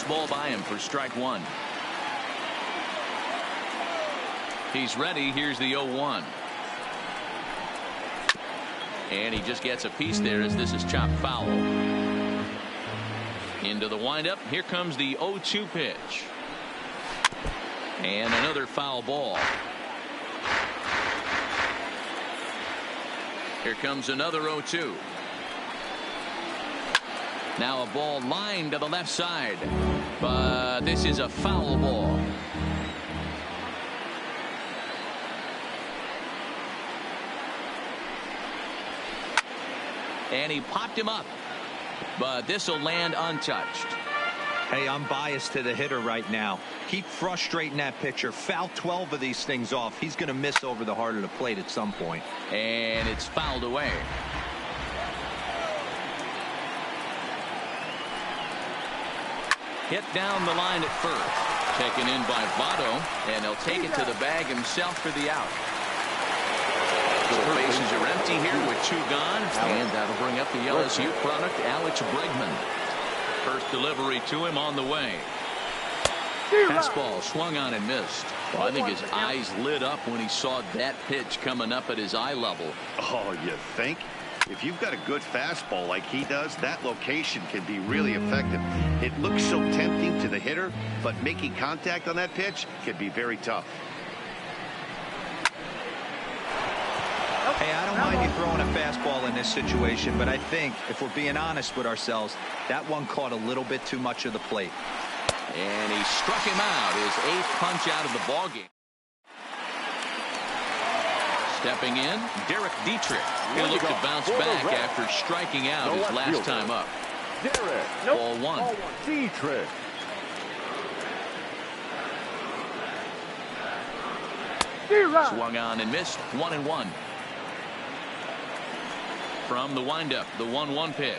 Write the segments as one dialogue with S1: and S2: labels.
S1: Ball by him for strike one. He's ready. Here's the 0-1. And he just gets a piece there as this is chopped foul. Into the windup. Here comes the 0-2 pitch. And another foul ball. Here comes another 0-2. Now a ball lined to the left side. But this is a foul ball. And he popped him up. But this will land untouched.
S2: Hey, I'm biased to the hitter right now. Keep frustrating that pitcher. Foul 12 of these things off. He's going to miss over the heart of the plate at some point.
S1: And it's fouled away. Hit down the line at first. Taken in by Votto. And he'll take it to the bag himself for the out. The bases are empty here with 2 gone. And that'll bring up the LSU product, Alex Bregman. First delivery to him on the way. Fastball swung on and missed. Well, I think his eyes lit up when he saw that pitch coming up at his eye level.
S3: Oh, you think? If you've got a good fastball like he does, that location can be really effective. It looks so tempting to the hitter, but making contact on that pitch can be very tough.
S2: Hey, I don't mind you throwing a fastball in this situation, but I think if we're being honest with ourselves, that one caught a little bit too much of the plate.
S1: And he struck him out, his 8th punch out of the ballgame. Stepping in, Derek Dietrich. He'll look to bounce back after striking out his last time up. Ball one.
S4: Dietrich.
S1: Swung on and missed. 1-1. From the windup, the 1-1 pitch.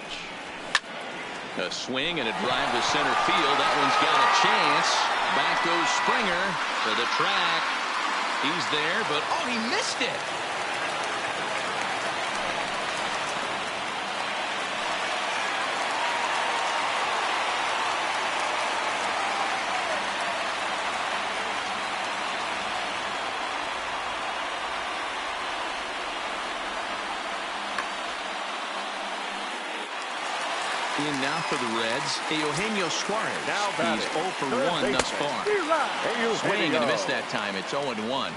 S1: A swing and a drive to center field. That one's got a chance. Back goes Springer to the track. He's there, but oh, he missed it. In now for the Reds, Eugenio Suarez. He's 0 for 1 thus far. Swing and a miss that time. It's 0-1.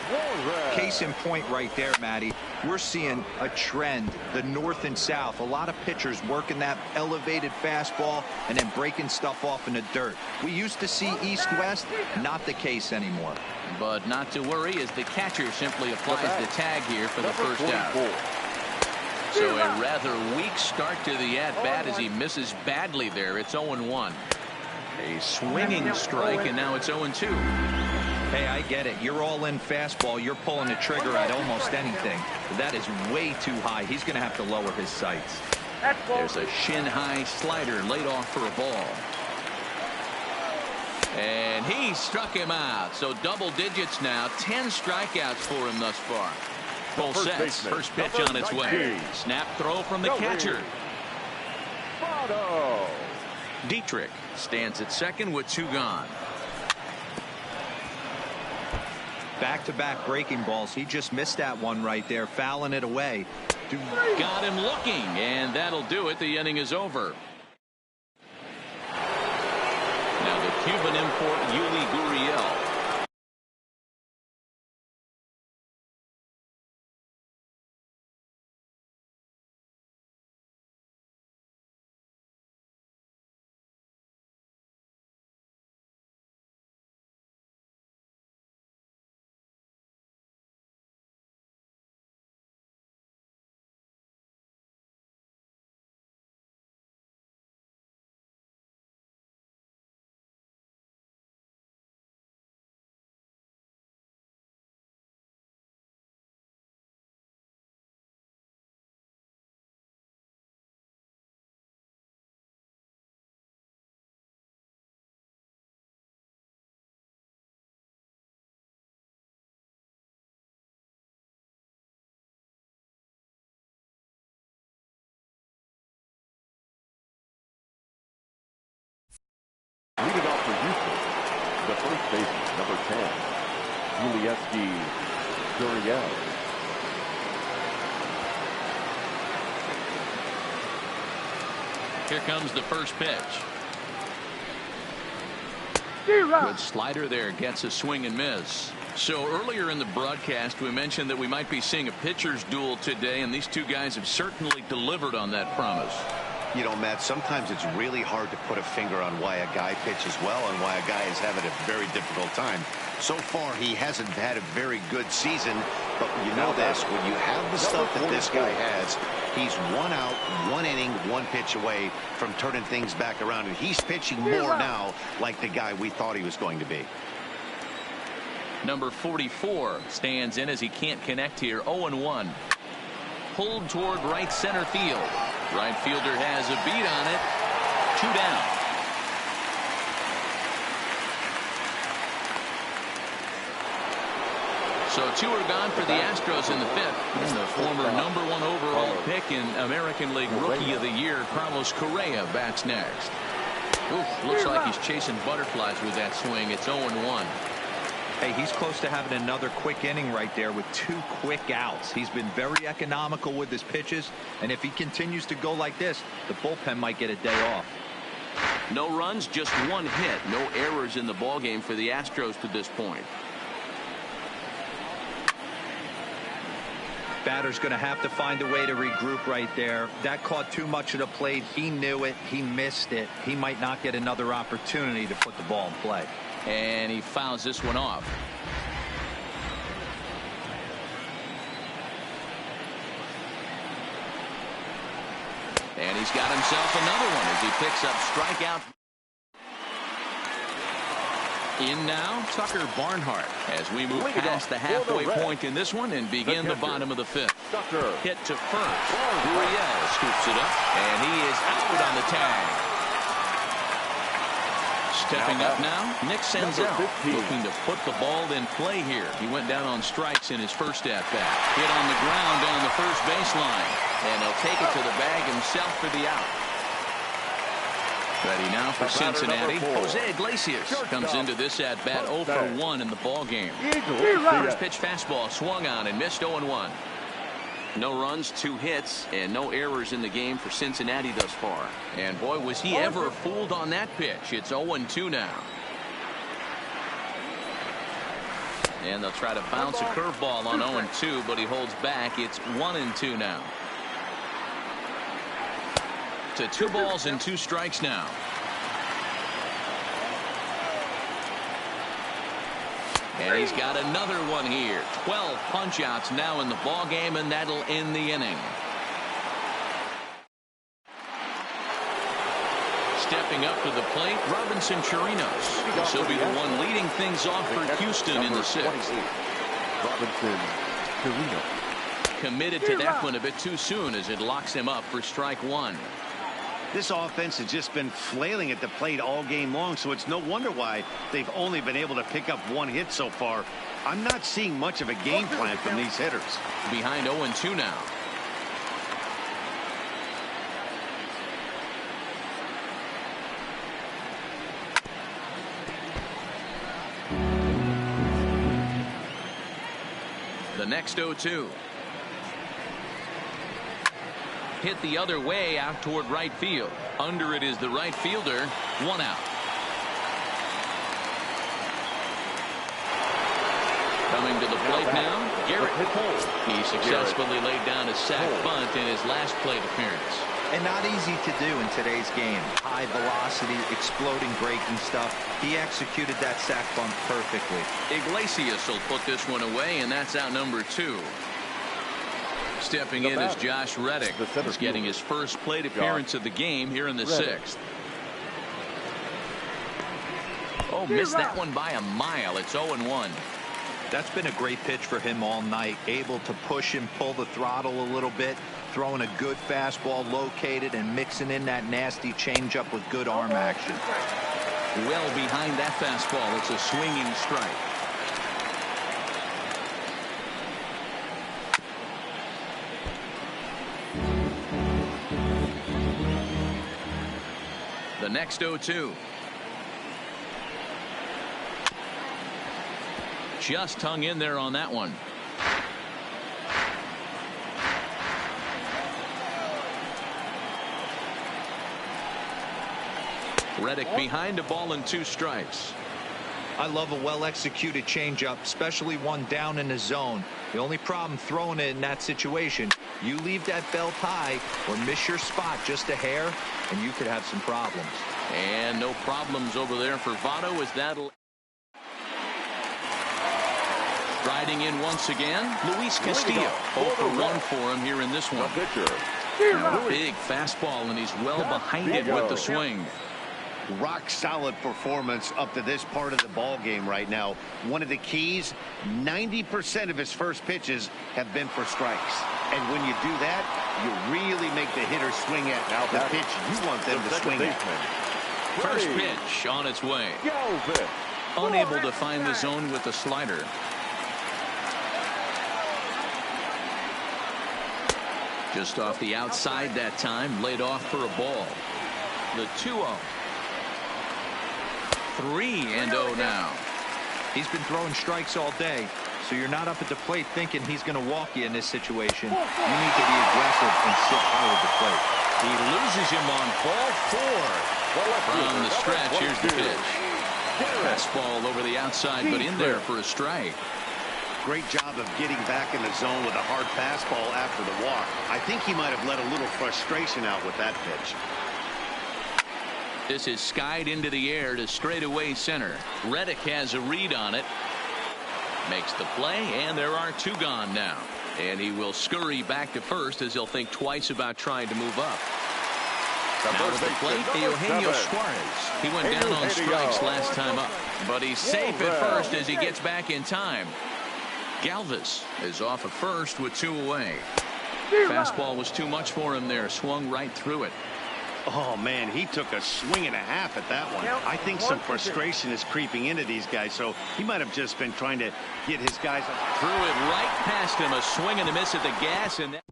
S2: Case in point right there, Matty. We're seeing a trend, the north and south. A lot of pitchers working that elevated fastball and then breaking stuff off in the dirt. We used to see east-west, not the case anymore.
S1: But not to worry as the catcher simply applies the tag here for the first out. So a rather weak start to the at-bat as he misses badly there. It's 0-1. A swinging strike, and now it's 0-2.
S2: Hey, I get it. You're all in fastball. You're pulling the trigger at almost anything. But that is way too high. He's going to have to lower his sights.
S1: There's a shin-high slider laid off for a ball. And he struck him out. So double digits now. 10 strikeouts for him thus far. Full sets. First pitch on its way. Snap throw from the catcher. Dietrich stands at second with 2 gone.
S2: Back-to-back breaking balls. He just missed that one right there, fouling it away.
S1: Got him looking, and that'll do it. The inning is over. Now the Cuban import Yuli Gurriel
S4: bases, number 10, Guriel.
S1: Here comes the first pitch. Good slider there, gets a swing and miss. So earlier in the broadcast, we mentioned that we might be seeing a pitcher's duel today, and these two guys have certainly delivered on that promise.
S3: You know, Matt, sometimes it's really hard to put a finger on why a guy pitches well and why a guy is having a very difficult time. So far, he hasn't had a very good season, but you know this, when you have the stuff that this guy has, he's 1 out, 1 inning, 1 pitch away from turning things back around, and he's pitching more now like the guy we thought he was going to be.
S1: Number 44 stands in as he can't connect here. 0-1. Pulled toward right center field. Right fielder has a beat on it. 2 down. So 2 are gone for the Astros in the 5th. And the former #1 overall pick in American League Rookie of the Year, Carlos Correa, bats next. Oof, looks like he's chasing butterflies with that swing. It's 0-1.
S2: Hey, he's close to having another quick inning right there with 2 quick outs. He's been very economical with his pitches, and if he continues to go like this, the bullpen might get a day off.
S1: No runs, just 1 hit. No errors in the ballgame for the Astros to this point.
S2: Batter's going to have to find a way to regroup right there. That caught too much of the plate. He knew it. He missed it. He might not get another opportunity to put the ball in play.
S1: And he fouls this one off. And he's got himself another one as he picks up strikeout. In now, Tucker Barnhart as we move past the halfway point in this one and begin the bottom of the 5th. Hit to first. Guriel scoops it up, and he is out on the tag. Stepping up now, Nick Senzel, looking to put the ball in play here. He went down on strikes in his first at-bat. Hit on the ground down the first baseline, and he'll take it to the bag himself for the out. Ready now for Cincinnati. Jose Iglesias comes into this at-bat 0 for 1 in the ball game. First pitch fastball swung on and missed 0-1. No runs, 2 hits, and no errors in the game for Cincinnati thus far. And boy, was he ever fooled on that pitch. It's 0-2 now. And they'll try to bounce a curveball on 0-2, but he holds back. It's 1-2 now. To 2 balls and 2 strikes now. And he's got another one here. 12 punch-outs now in the ball game, and that'll end the inning. Stepping up to the plate, Robinson Chirinos. This will be the one leading things off for Houston in the 6th.
S4: Robinson Chirinos.
S1: Committed to that one a bit too soon as it locks him up for strike 1.
S3: This offense has just been flailing at the plate all game long, so it's no wonder why they've only been able to pick up 1 hit so far. I'm not seeing much of a game plan from these hitters.
S1: Behind 0-2 now. The next 0-2. Hit the other way out toward right field. Under it is the right fielder. 1 out. Coming to the plate now, Garrett Cole. He successfully laid down a sac bunt in his last plate appearance.
S2: And not easy to do in today's game. High velocity, exploding breaking stuff. He executed that sac bunt perfectly.
S1: Iglesias will put this one away, and that's out number 2. Stepping in is Josh Reddick. He's getting his first plate appearance of the game here in the 6th. Oh, missed that one by a mile. It's 0-1.
S2: That's been a great pitch for him all night. Able to push and pull the throttle a little bit. Throwing a good fastball located and mixing in that nasty changeup with good arm action.
S1: Well behind that fastball. It's a swinging strike. The next 0-2. just hung in there on that one. Reddick behind a ball and 2 strikes.
S2: I love a well-executed changeup, especially one down in the zone. The only problem throwing it in that situation, you leave that belt high or miss your spot just a hair, and you could have some problems.
S1: And no problems over there for Votto as that'll. Riding in once again, Luis Castillo. 0 for 1 for him here in this one. Now a big fastball, and he's well behind it with the swing.
S3: Rock solid performance up to this part of the ball game right now. One of the keys, 90% of his first pitches have been for strikes. And when you do that, you really make the hitter swing at the pitch you want them to swing at.
S1: First pitch on its way. Unable to find the zone with the slider. Just off the outside that time, laid off for a ball. The 2-0. 3-0 now.
S2: He's been throwing strikes all day, so you're not up at the plate thinking he's going to walk you in this situation. You need to be aggressive and sit high at the plate.
S1: He loses him on ball 4. From the stretch, here's the pitch. Fastball over the outside, but in there for a strike.
S3: Great job of getting back in the zone with a hard fastball after the walk. I think he might have let a little frustration out with that pitch.
S1: This is skied into the air to straightaway center. Reddick has a read on it. Makes the play, and there are 2 gone now. And he will scurry back to first as he'll think twice about trying to move up. Now at the plate, Eugenio Suarez. He went down on strikes last time up, but he's safe at first as he gets back in time. Galvis is off at first with 2 away. Fastball was too much for him there. Swung right through it.
S3: Oh, man, he took a swing and a half at that one. I think some frustration is creeping into these guys, so he might have just been trying to get his guys up.
S1: Threw it right past him. A swing and a miss at the gas, and that.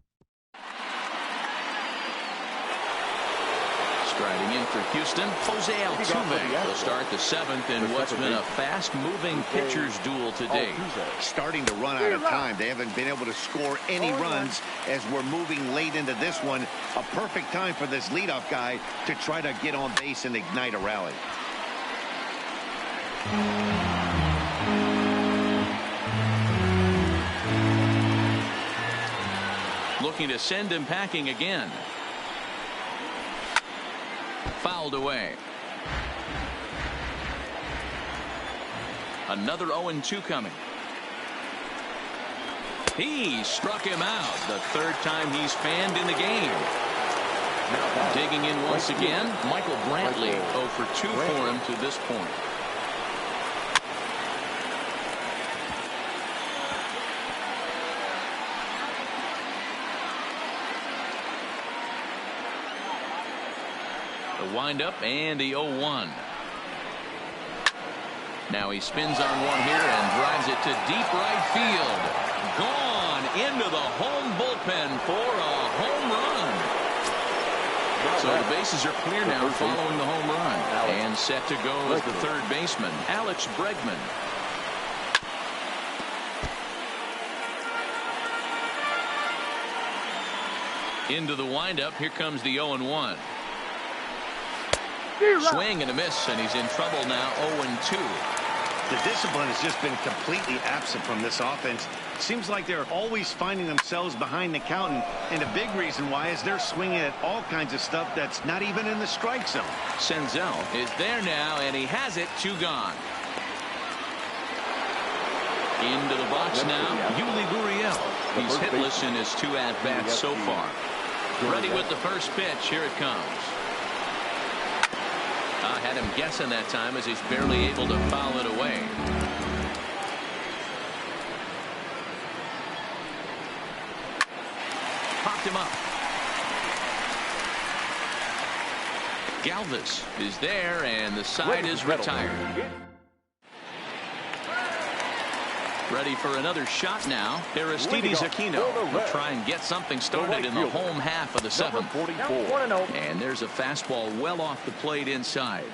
S1: Striding in for Houston, Jose Altuve will start the 7th in what's been a fast-moving pitcher's duel today.
S3: Starting to run out of time. They haven't been able to score any runs as we're moving late into this one. A perfect time for this leadoff guy to try to get on base and ignite a rally.
S1: Looking to send him packing again. Fouled away. Another 0-2 coming. He struck him out. The 3rd time he's fanned in the game. Digging in once again, Michael Brantley. 0 for 2 for him to this point. The windup and the 0-1. Now he spins on one here and drives it to deep right field. Gone into the home bullpen for a home run. So the bases are clear now following the home run. And set to go as the 3rd baseman, Alex Bregman. Into the windup. Here comes the 0-1. Swing and a miss, and he's in trouble now. 0-2.
S3: The discipline has just been completely absent from this offense. Seems like they're always finding themselves behind the count, and a big reason why is they're swinging at all kinds of stuff that's not even in the strike zone.
S1: Senzel is there now, and he has it. 2 gone. Into the box now, Yuli Gurriel. He's hitless in his 2 at-bats so far. Ready with the first pitch. Here it comes. Had him guessing that time as he's barely able to foul it away. Popped him up. Galvis is there, and the side is retired. Ready for another shot now. Aristides Aquino will try and get something started in the home half of the 7th. And there's a fastball well off the plate inside.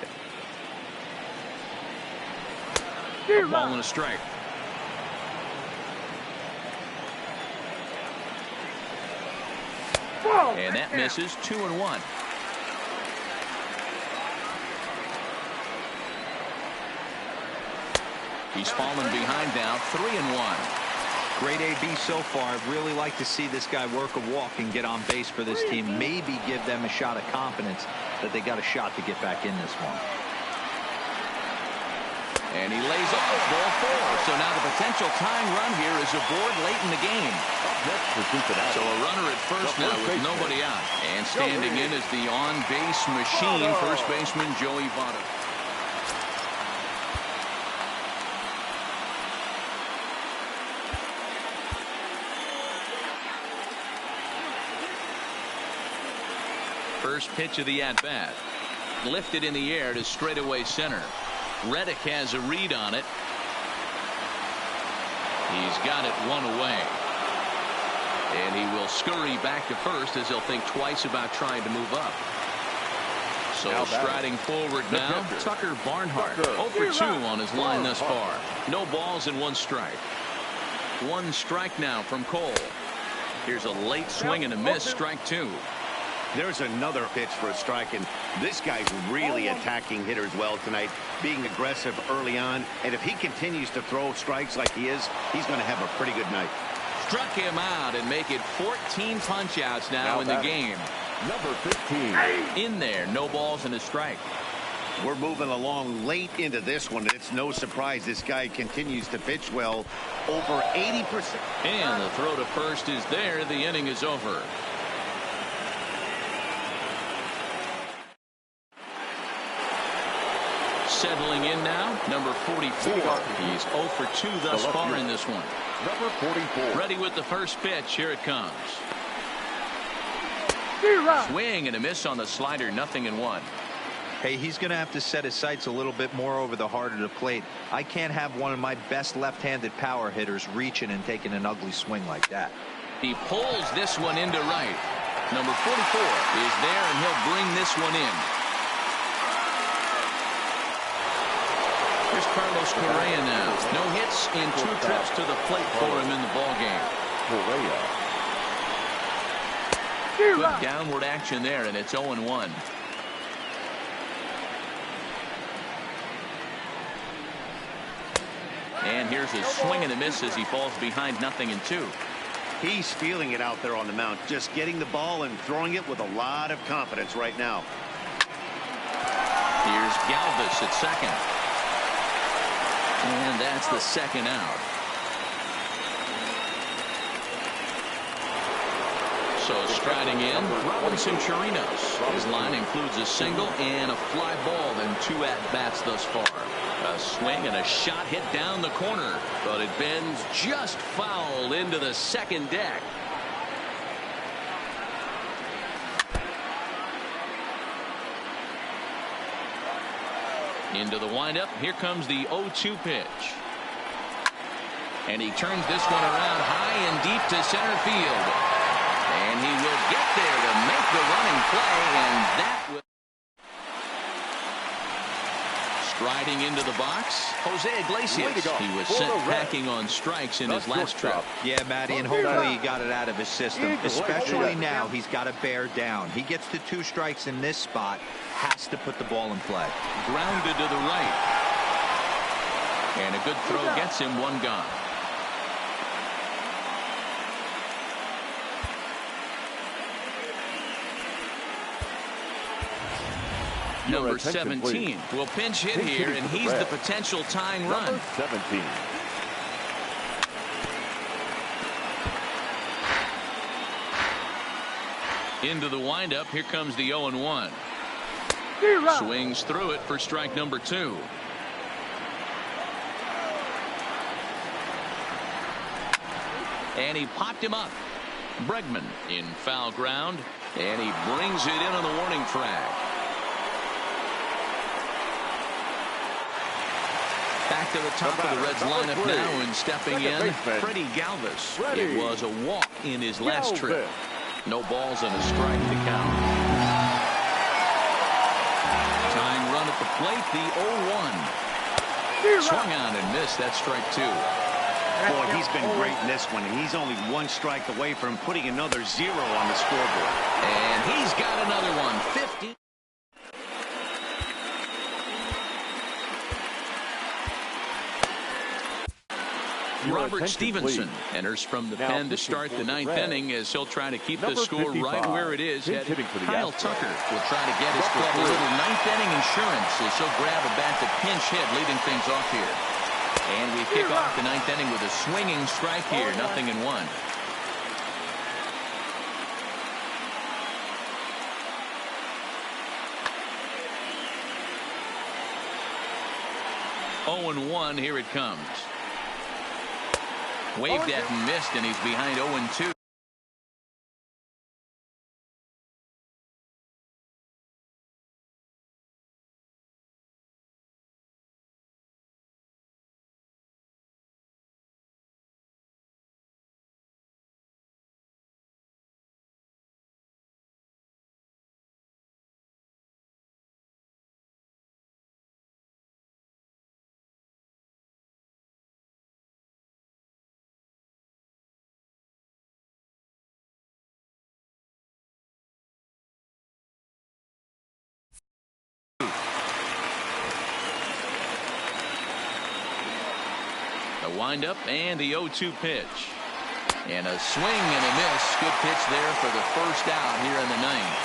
S1: A ball and a strike. And that misses 2-1. He's fallen behind now, 3-1.
S2: Great AB so far. I'd really like to see this guy work a walk and get on base for this team. Maybe give them a shot of confidence that they got a shot to get back in this one.
S1: And he lays off ball 4. So now the potential tying run here is aboard late in the game. So a runner at first now with nobody out. And standing in is the on-base machine, first baseman Joey Votto. First pitch of the at-bat. Lifted in the air to straightaway center. Reddick has a read on it. He's got it one away. And he will scurry back to first as he'll think twice about trying to move up. So striding forward now, Tucker Barnhart. 0 for 2 on his line thus far. No balls and 1 strike. 1 strike now from Cole. Here's a late swing and a miss, strike 2.
S3: There's another pitch for a strike, and this guy's really attacking hitters well tonight, being aggressive early on. And if he continues to throw strikes like he is, he's going to have a pretty good night.
S1: Struck him out and make it 14 punch-outs now in the game.
S4: Number 15.
S1: In there, no balls and a strike.
S3: We're moving along late into this one. It's no surprise this guy continues to pitch well, over 80%.
S1: And the throw to first is there. The inning is over. Settling in now, number 44. He's 0 for 2 thus far in this one.
S4: Number 44.
S1: Ready with the first pitch. Here it comes. Swing and a miss on the slider. 0-1.
S2: Hey, he's going to have to set his sights a little bit more over the heart of the plate. I can't have one of my best left-handed power hitters reaching and taking an ugly swing like that.
S1: He pulls this one into right. Number 44 is there, and he'll bring this one in. Here's Carlos Correa now. No hits in 2 trips to the plate for him in the ballgame. Good downward action there, and it's 0-1. And here's a swing and a miss as he falls behind 0-2.
S3: He's feeling it out there on the mound, just getting the ball and throwing it with a lot of confidence right now.
S1: Here's Galvis at second. And that's the second out. So striding in, Robinson Chirinos. His line includes a single and a fly ball in 2 at-bats thus far. A swing and a shot hit down the corner, but it bends just foul into the second deck. Into the windup. Here comes the 0-2 pitch. And he turns this one around high and deep to center field. And he will get there to make the running play, and that will... Striding into the box, Jose Iglesias. He was sent packing on strikes in his last trip.
S2: Yeah, Matty, and hopefully he got it out of his system. Especially now, he's got to bear down. He gets to 2 strikes in this spot, has to put the ball in play.
S1: Grounded to the right. And a good throw gets him 1 gone. Number 17 will pinch hit here, and he's the potential tying run.
S4: Number 17.
S1: Into the windup. Here comes the 0-1. Swings through it for strike number 2. And he popped him up. Bregman in foul ground, and he brings it in on the warning track. Back to the top of the Reds lineup now, and stepping in, Freddie Galvis. It was a walk in his last trip. No balls and a strike to count. Tying run at the plate, the 0-1. Swung on and missed. That's strike 2.
S3: Boy, he's been great in this one, and he's only one strike away from putting another 0 on the scoreboard.
S1: And he's got another one. 50. Robert Stevenson enters from the pen to start the ninth inning as he'll try to keep the score right where it is. Kyle Tucker will try to get his club a little ninth inning insurance as he'll grab a bat to pinch hit, leading things off here. And we kick off the ninth inning with a swinging strike here, 0-1. Oh and 1, here it comes. Waved at and missed, and he's behind 0-2. The windup and the 0-2 pitch. And a swing and a miss. Good pitch there for the first out here in the ninth.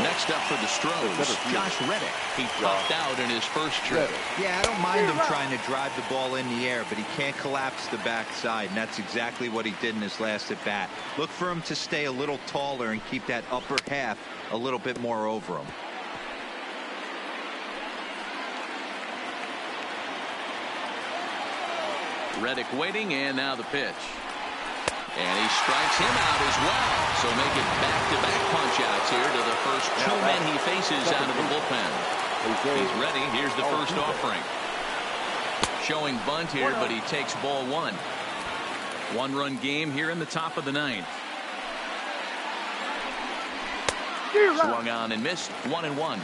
S1: Next up for the Stros, Josh Reddick. He popped out in his first trip.
S2: Yeah, I don't mind him trying to drive the ball in the air, but he can't collapse the backside, and that's exactly what he did in his last at bat. Look for him to stay a little taller and keep that upper half a little bit more over him.
S1: Reddick waiting, and now the pitch. And he strikes him out as well. So make it back-to-back punch-outs here to the first two men he faces out of the bullpen. He's ready. Here's the first offering. Showing bunt here, but he takes ball one. One-run game here in the top of the ninth. Swung on and missed. 1-1.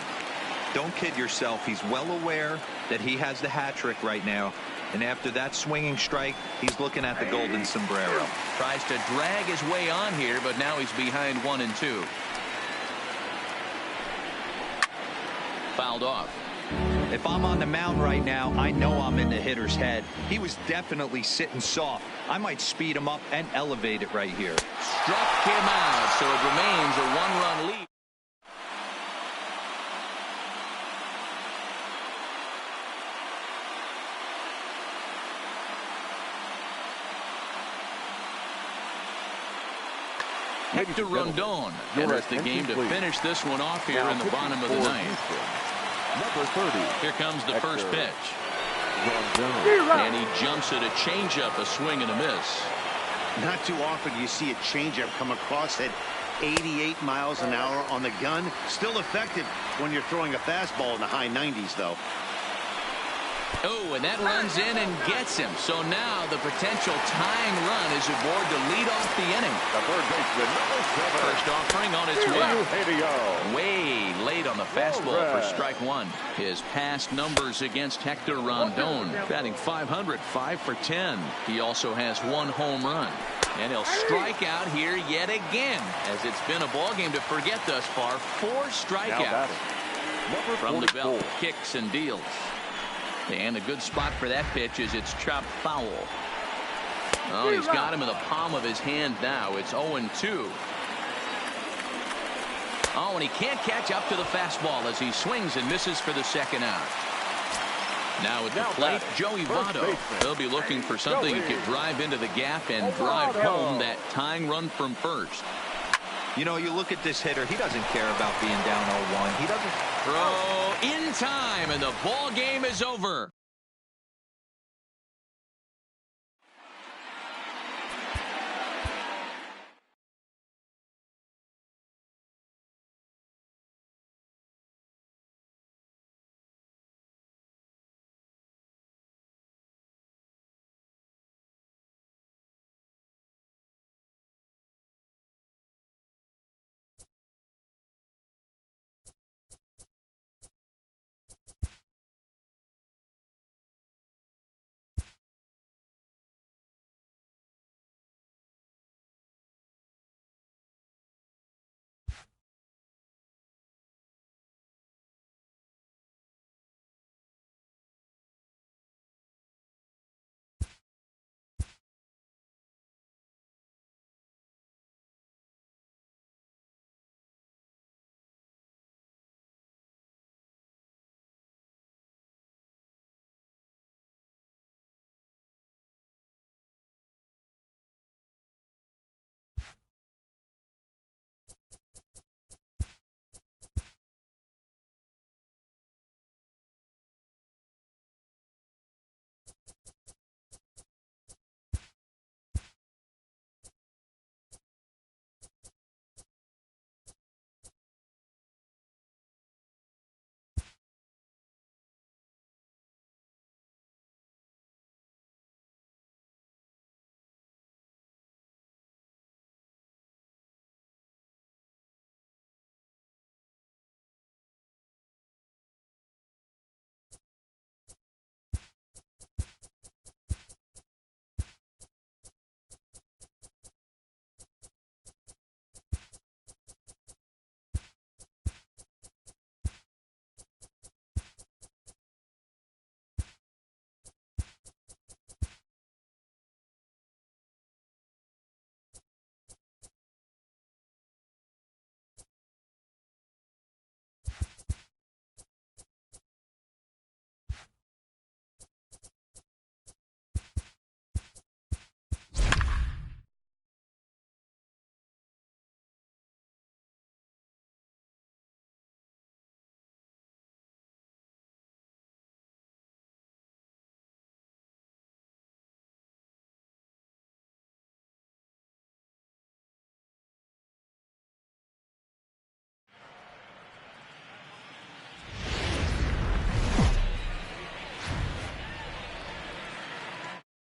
S2: Don't kid yourself. He's well aware that he has the hat trick right now. And after that swinging strike, he's looking at the golden sombrero.
S1: Tries to drag his way on here, but now he's behind 1-2. Fouled off.
S2: If I'm on the mound right now, I know I'm in the hitter's head. He was definitely sitting soft. I might speed him up and elevate it right here.
S1: Struck him out, so it remains a one-run lead. Hector Rondon enters the game to finish this one off here in the bottom of the ninth.
S4: Number 30.
S1: Here comes the first pitch. And he jumps at a changeup, a swing and a miss.
S3: Not too often you see a changeup come across at 88 miles an hour on the gun. Still effective when you're throwing a fastball in the high 90s, though.
S1: Oh, and that runs in and gets him. So now the potential tying run is aboard to lead off the inning.
S4: The third baseman, number 7.
S1: First offering on its way. Way late on the fastball for strike one. His past numbers against Hector Rondon. Batting .500, 5 for 10. He also has one home run. And he'll strike out here yet again, as it's been a ball game to forget thus far. 4 strikeouts. From the belt, kicks and deals. And a good spot for that pitch is it's chopped foul. Oh, he's got him in the palm of his hand now. It's 0-2. Oh, and he can't catch up to the fastball as he swings and misses for the second out. Now at the plate, Joey Votto. He'll be looking for something he could drive into the gap and drive home that tying run from first.
S2: You know, you look at this hitter, he doesn't care about being down 0-1. He doesn't
S1: Throw in time, and the ball game is over.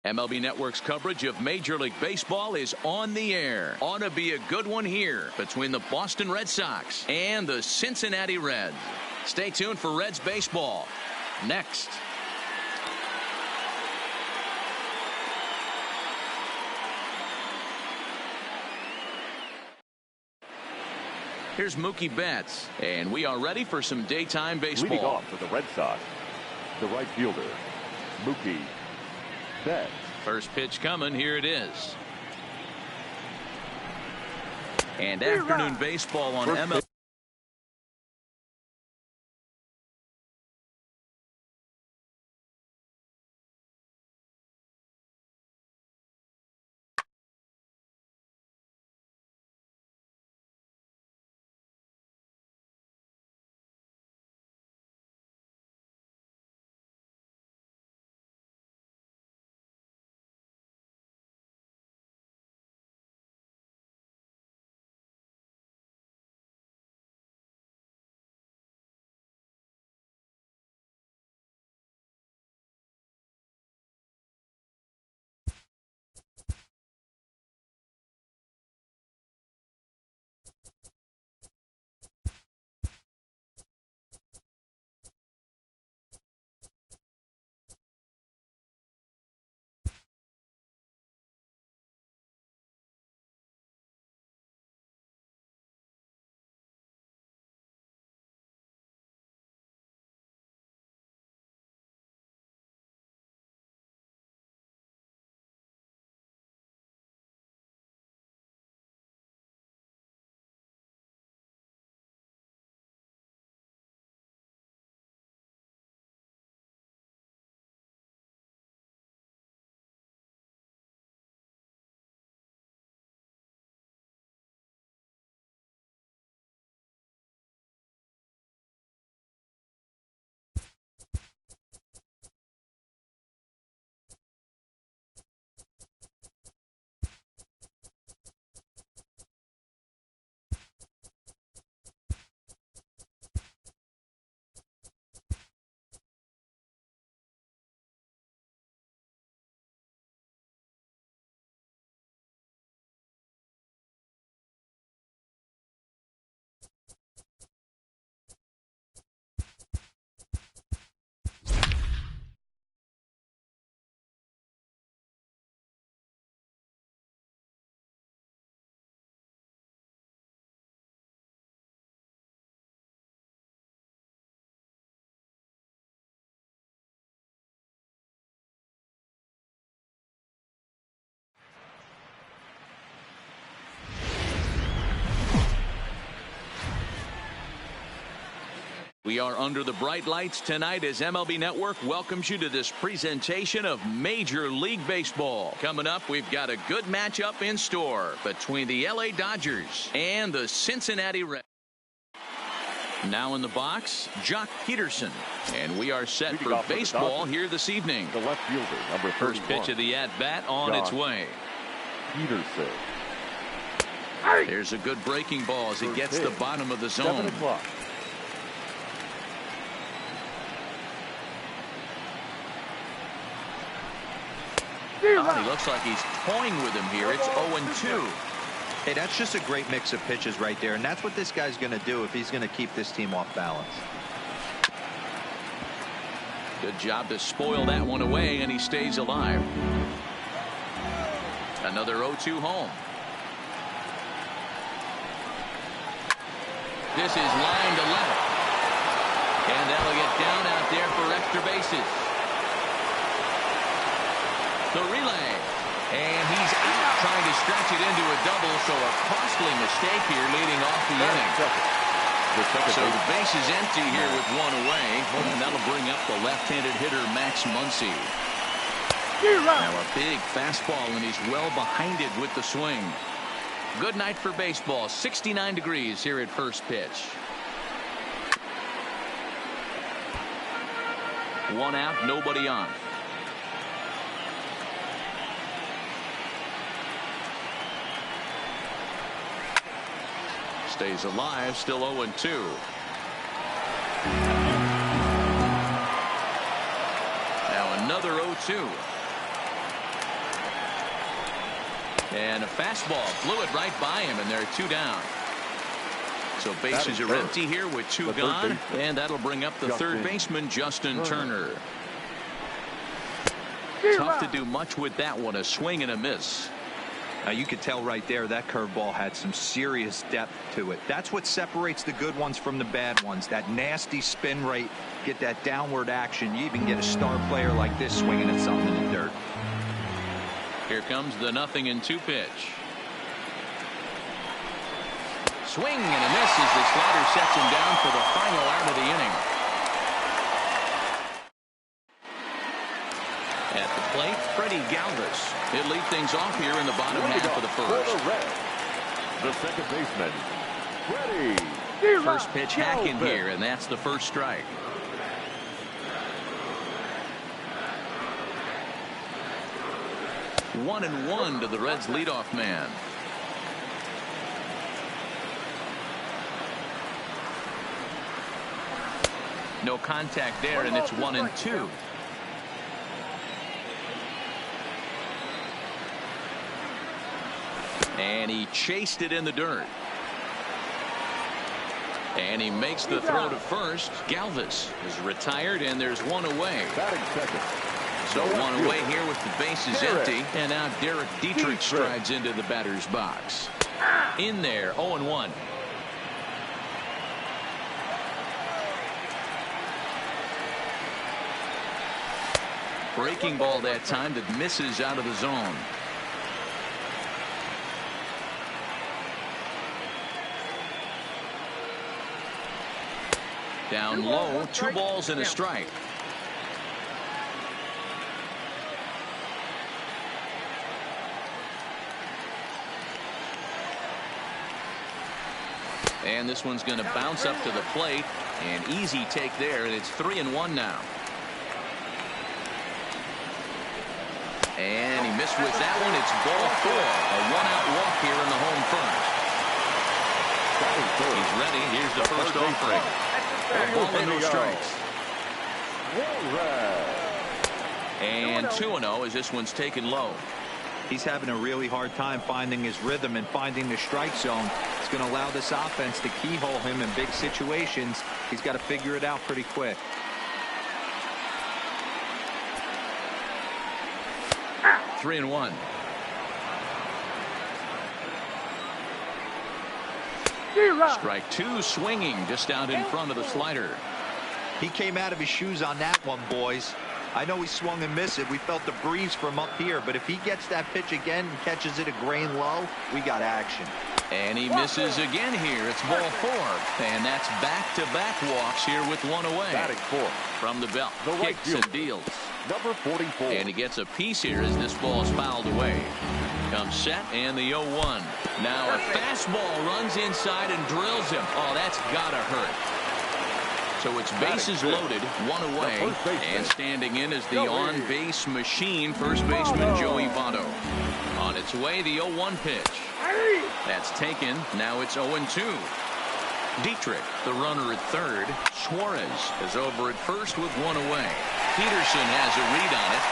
S1: MLB Network's coverage of Major League Baseball is on the air. Ought to be a good one here between the Boston Red Sox and the Cincinnati Reds. Stay tuned for Reds baseball next. Here's Mookie Betts, and we are ready for some daytime baseball.
S4: Leading off for the Red Sox, the right fielder, Mookie Betts.
S1: First pitch coming. Here it is. And afternoon baseball on MLB. We are under the bright lights tonight as MLB Network welcomes you to this presentation of Major League Baseball. Coming up, we've got a good matchup in store between the LA Dodgers and the Cincinnati Reds. Now in the box, Jock Peterson. And we are set for baseball here this evening.
S4: The left fielder, number 31.
S1: First pitch of the at-bat on its way.
S4: Peterson.
S1: There's a good breaking ball as he gets the bottom of the zone.
S4: 7 o'clock.
S1: Oh, he looks like he's toying with him here. It's 0-2.
S2: Hey, that's just a great mix of pitches right there, and that's what this guy's going to do if he's going to keep this team off balance.
S1: Good job to spoil that one away, and he stays alive. Another 0-2 home. This is line to left. And that'll get down out there for extra bases. The relay. And he's out trying to stretch it into a double, so a costly mistake here leading off the inning. So the base is empty here with one away, and that'll bring up the left-handed hitter Max Muncy. Now a big fastball, and he's well behind it with the swing. Good night for baseball. 69 degrees here at first pitch. One out, nobody on. Stays alive, still 0-2. Now another 0-2. And a fastball flew it right by him, and there are 2 down. So bases are empty here with 2 gone, and that'll bring up the third baseman, Justin Turner. Tough to do much with that one, a swing and a miss.
S2: Now you could tell right there that curveball had some serious depth to it. That's what separates the good ones from the bad ones. That nasty spin rate, get that downward action. You even get a star player like this swinging at something in the dirt.
S1: Here comes the 0-2 pitch. Swing and a miss as the slider sets him down for the final out of the inning. At the plate, Freddie Galvis. He'll lead things off here in the bottom half of the first.
S4: The second baseman, Freddie.
S1: First pitch hack in here, and that's the first strike. One and one to the Reds leadoff man. No contact there, and it's 1-2. And he chased it in the dirt. And he makes the throw to first. Galvis is retired, and there's 1 away.
S4: Batting second.
S1: So 1 away here with the bases empty. And now Derek Dietrich strides into the batter's box. In there, 0-1. Breaking ball that time that misses out of the zone. Down low, 2 balls and a strike. And this one's going to bounce up to the plate. An easy take there, and it's 3-1 now. And he missed with that one. It's ball 4. A 1-out walk here in the home front. He's ready. Here's the first offering. A ball and no strikes. And 2-0 as this one's taken low.
S2: He's having a really hard time finding his rhythm and finding the strike zone. It's going to allow this offense to keyhole him in big situations. He's got to figure it out pretty quick.
S1: Three and one. Strike 2, swinging just out in front of the slider.
S2: He came out of his shoes on that one, boys. I know he swung and missed it. We felt the breeze from up here, but if he gets that pitch again and catches it a grain low, we got action.
S1: And he misses again here. It's ball 4. And that's back-to-back walks here with 1 away.
S4: Batting 4.
S1: From the belt,
S4: the right
S1: kicks and deals.
S4: Number 44.
S1: And he gets a piece here as this ball is fouled away. Comes set and the 0-1. Now a fastball runs inside and drills him. Oh, that's gotta hurt. So it's bases loaded, 1 away, and standing in is the on-base machine, first baseman Joey Votto. On its way, the 0-1 pitch. That's taken. Now it's 0-2. Dietrich, the runner at third. Suarez is over at first with 1 away. Peterson has a read on it.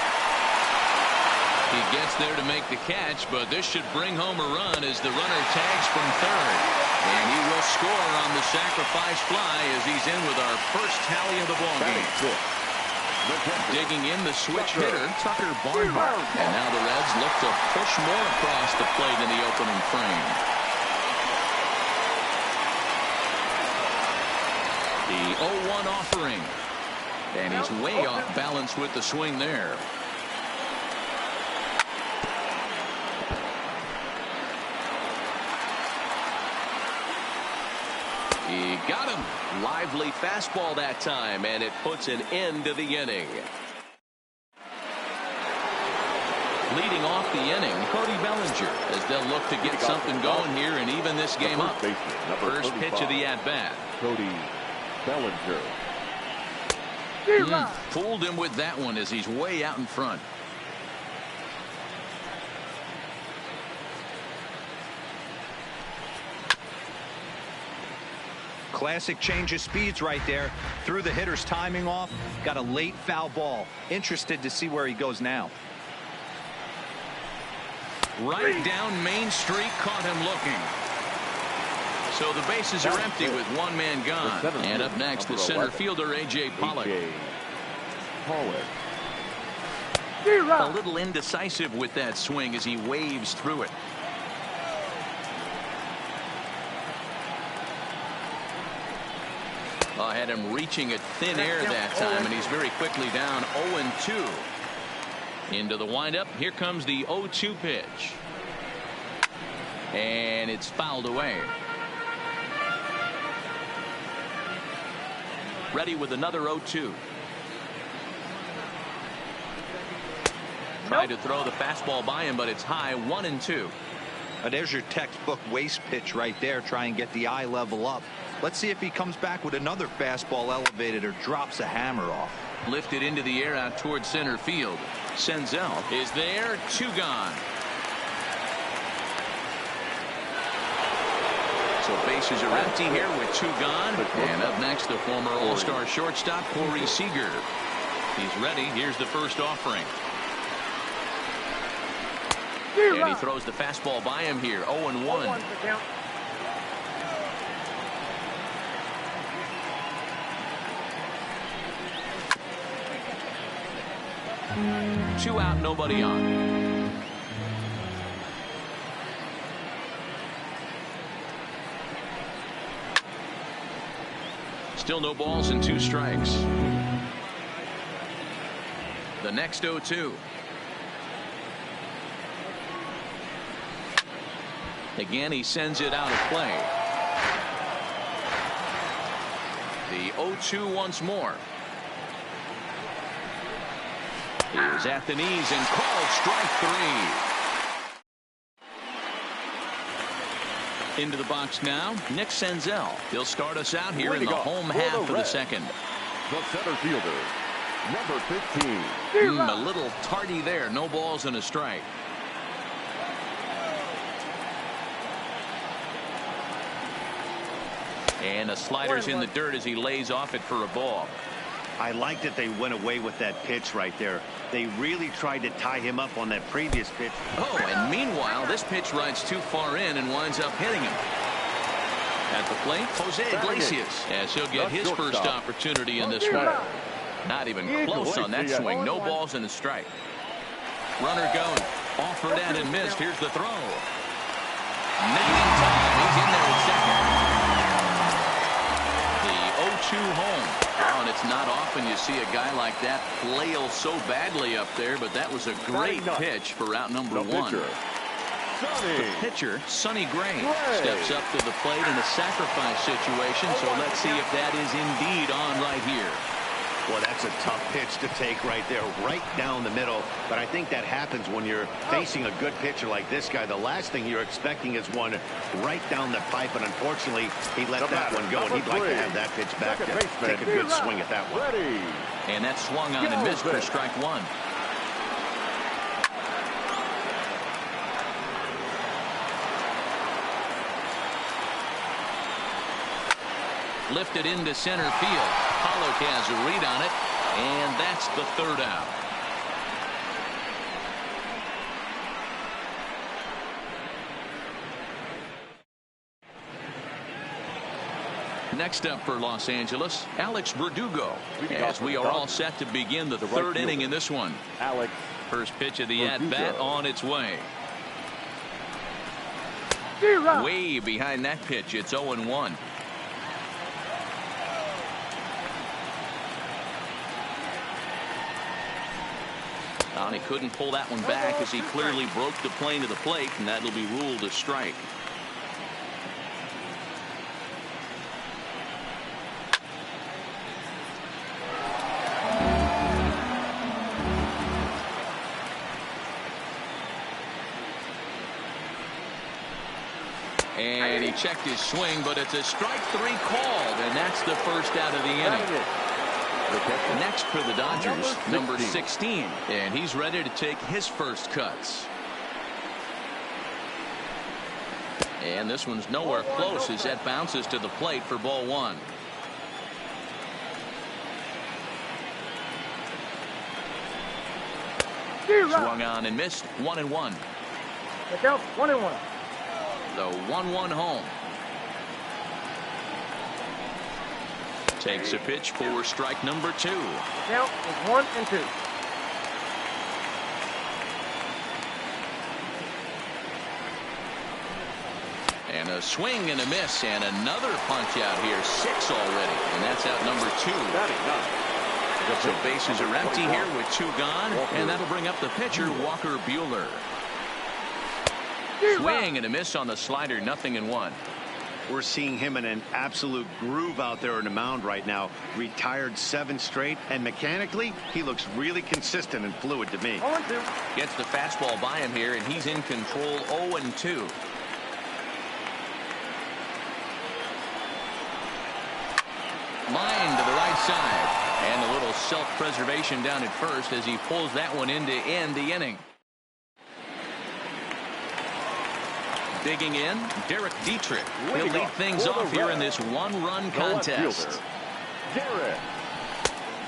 S1: He gets there to make the catch, but this should bring home a run as the runner tags from third. And he will score on the sacrifice fly as he's in with our first tally of the ballgame. Digging in the switch hitter, Tucker Barnhart. And now the Reds look to push more across the plate in the opening frame. The 0-1 offering. And he's way off balance with the swing there. He got him. Lively fastball that time, and it puts an end to the inning. Leading off the inning, Cody Bellinger, as they'll look to get something going here and even this game up. First pitch of the at-bat.
S4: Cody Bellinger.
S1: Fooled him with that one as he's way out in front.
S2: Classic change of speeds right there. Threw the hitter's timing off. Got a late foul ball. Interested to see where he goes now.
S1: Right down Main Street, caught him looking. So the bases are empty with one man gone. And up next, the center fielder, A.J. Pollock. A little indecisive with that swing as he waves through it. I had him reaching at thin air that time, and he's very quickly down 0-2. Into the windup. Here comes the 0-2 pitch. And it's fouled away. Ready with another 0-2. Tried to throw the fastball by him, but it's high, 1-2.
S2: There's your textbook waste pitch right there. Try and get the eye level up. Let's see if he comes back with another fastball elevated or drops a hammer off.
S1: Lifted into the air out towards center field. Senzel is there, 2 gone. So bases are empty here with 2 gone. And up next, the former All-Star shortstop, Corey Seager. He's ready. Here's the first offering. And he throws the fastball by him here, 0-1. 2 out, nobody on. Still no balls and 2 strikes. The next 0-2. Again, he sends it out of play. The 0-2 once more. Is at the knees and called strike 3. Into the box now, Nick Senzel. He'll start us out here in the home half of the second.
S4: The center fielder, number 15.
S1: A little tardy there. No balls and a strike. And the slider's in the dirt as he lays off it for a ball.
S3: I like that they went away with that pitch right there. They really tried to tie him up on that previous pitch.
S1: Oh, and meanwhile, this pitch rides too far in and winds up hitting him. At the plate, Jose Iglesias, as he'll get his first opportunity in this one. Not even close on that swing. No balls and a strike. Runner goes. Offered at and missed. Here's the throw. Not in time. He's in there at second. The 0-2 home. Oh, and it's not often you see a guy like that flail so badly up there, but that was a great pitch for out number 1. The pitcher, Sonny Gray, steps up to the plate in a sacrifice situation, so let's see if that is indeed on right here.
S3: Well, that's a tough pitch to take right there, right down the middle. But I think that happens when you're facing a good pitcher like this guy. The last thing you're expecting is one right down the pipe, and unfortunately, he let that one go, and he'd like to have that pitch back to take a good swing at that one.
S1: And that swung on and missed for strike 1. Lifted into center field. Pollock has a read on it, and that's the 3rd out. Next up for Los Angeles, Alex Verdugo, as we are all set to begin the 3rd inning in this one. First pitch of the at-bat on its way. Way behind that pitch, it's 0-1. And he couldn't pull that one back as he clearly broke the plane of the plate, and that'll be ruled a strike. And he checked his swing, but it's a strike 3 called, and that's the first out of the inning. Next for the Dodgers, number 16, and he's ready to take his first cuts. And this one's nowhere close as that bounces to the plate for ball 1. Swung on and missed, 1-1.
S5: The count's 1-1.
S1: The 1-1 home. Takes a pitch for strike number 2.
S5: The count is 1-2.
S1: And a swing and a miss, and another punch out here. 6 already, and that's out number 2. So bases are empty here with 2 gone, and that'll bring up the pitcher, Walker Buehler. Swing and a miss on the slider, 0-1.
S3: We're seeing him in an absolute groove out there on the mound right now. Retired 7 straight, and mechanically, he looks really consistent and fluid to me.
S5: 0-2.
S1: Gets the fastball by him here, and he's in control. 0-2. Line to the right side. And a little self-preservation down at first as he pulls that one in to end the inning. Digging in, Derek Dietrich. He'll lead things off here in this 1-run contest.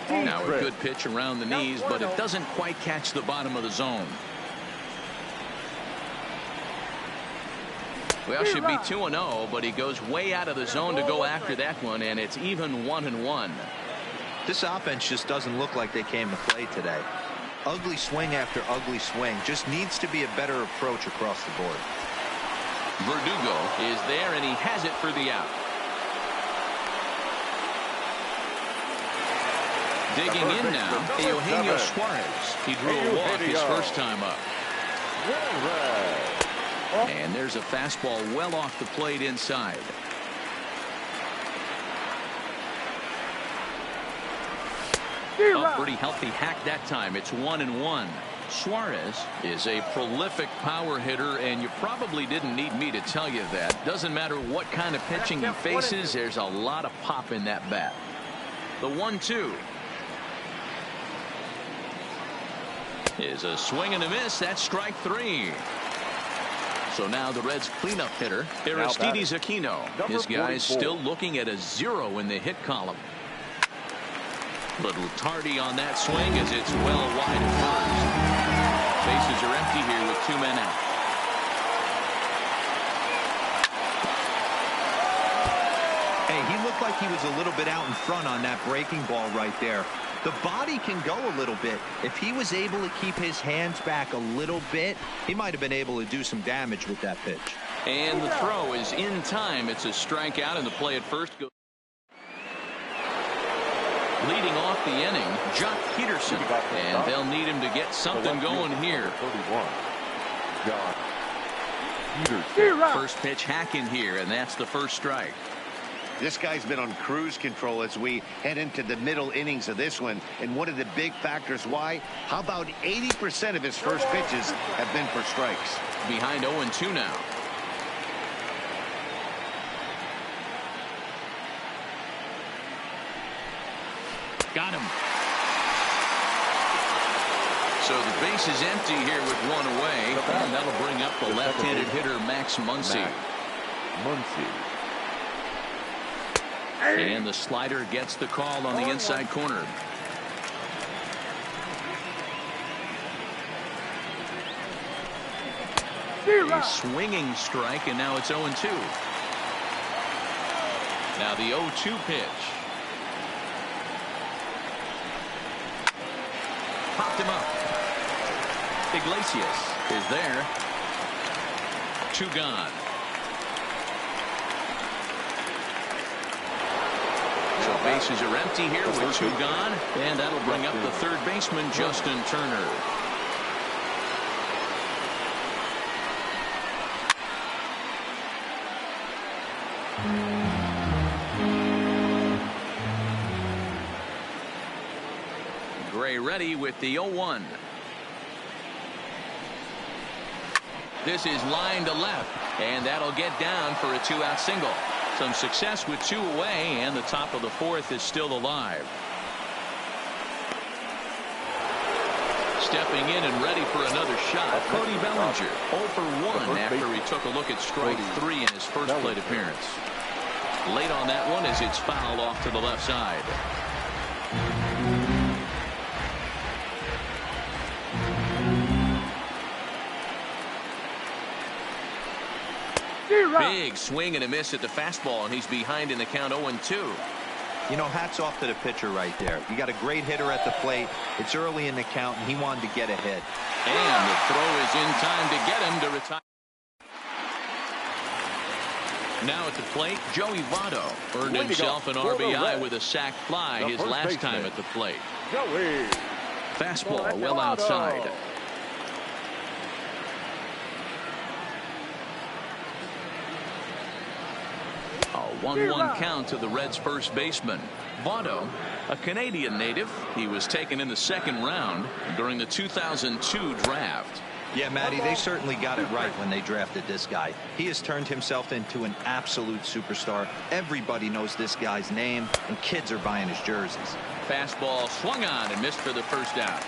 S1: Now a good pitch around the knees, but it doesn't quite catch the bottom of the zone. Well, should be 2-0, but he goes way out of the zone to go after that one, and it's even 1-1.
S2: This offense just doesn't look like they came to play today. Ugly swing after ugly swing. Just needs to be a better approach across the board.
S1: Verdugo is there, and he has it for the out. Digging in now, Eugenio Suarez. He drew a walk his first time up. And there's a fastball well off the plate inside. A pretty healthy hack that time. It's 1-1. Suarez is a prolific power hitter, and you probably didn't need me to tell you that. Doesn't matter what kind of pitching he faces, there's a lot of pop in that bat. The 1-2 is a swing and a miss. That's strike 3. So now the Reds' cleanup hitter, Aristides Aquino. His guys still looking at a 0 in the hit column. Little tardy on that swing as it's well wide at first. Bases are empty here with 2 men out.
S2: Hey, he looked like he was a little bit out in front on that breaking ball right there. The body can go a little bit. If he was able to keep his hands back a little bit, he might have been able to do some damage with that pitch.
S1: And the throw is in time. It's a strikeout, and the play at first goes. Leading off the inning, Jock Peterson, and they'll need him to get something going here. First pitch hack in here, and that's the first strike.
S3: This guy's been on cruise control as we head into the middle innings of this one. And one of the big factors why, how about 80% of his first pitches have been for strikes.
S1: Behind 0-2 now. Got him. So the base is empty here with 1 away, and that'll bring up the left-handed hitter Max Muncy. And the slider gets the call on the inside corner. A swinging strike, and now it's 0-2. Now the 0-2 pitch. Popped him up. Iglesias is there. 2 gone. So bases are empty here with 2 gone, and that'll bring up the third baseman, Justin Turner. Gray ready with the 0-1. This is line to left, and that'll get down for a 2-out single. Some success with 2 away, and the top of the 4th is still alive. Stepping in and ready for another shot, Cody Bellinger, 0 for 1 after he took a look at strike 3 in his first plate appearance. Late on that one as it's fouled off to the left side. Big swing and a miss at the fastball, and he's behind in the count 0-2.
S2: You know, hats off to the pitcher right there. You got a great hitter at the plate. It's early in the count, and he wanted to get a hit.
S1: And the throw is in time to get him to retire. Now at the plate, Joey Votto earned himself an RBI with a sac fly his last time at the plate.
S4: Joey.
S1: Fastball well outside. A 1-1 count to the Reds' first baseman. Votto, a Canadian native. He was taken in the second round during the 2002 draft.
S2: Yeah, Matty, they certainly got it right when they drafted this guy. He has turned himself into an absolute superstar. Everybody knows this guy's name, and kids are buying his jerseys.
S1: Fastball swung on and missed for the first out.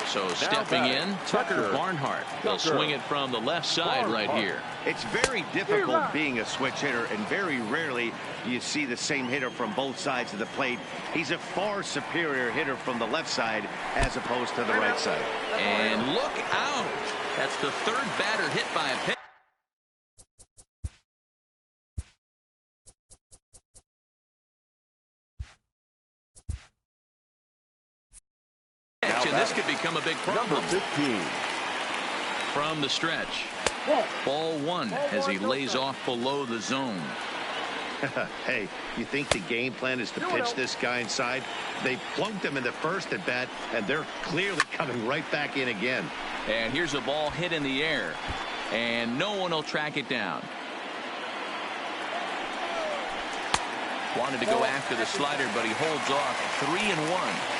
S1: So stepping in, Tucker Barnhart. They'll swing it from the left side right here.
S3: It's very difficult being a switch hitter, and very rarely do you see the same hitter from both sides of the plate. He's a far superior hitter from the left side as opposed to the right side.
S1: And look out. That's the third batter hit by a pitch. And this could become a big problem.
S4: Number 15.
S1: From the stretch. Ball one as he lays off below the zone.
S3: Hey, you think the game plan is to pitch this guy inside? They plunked him in the first at bat, and they're clearly coming right back in again.
S1: And here's a ball hit in the air, and no one will track it down. Wanted to go after the slider, but he holds off. 3-1.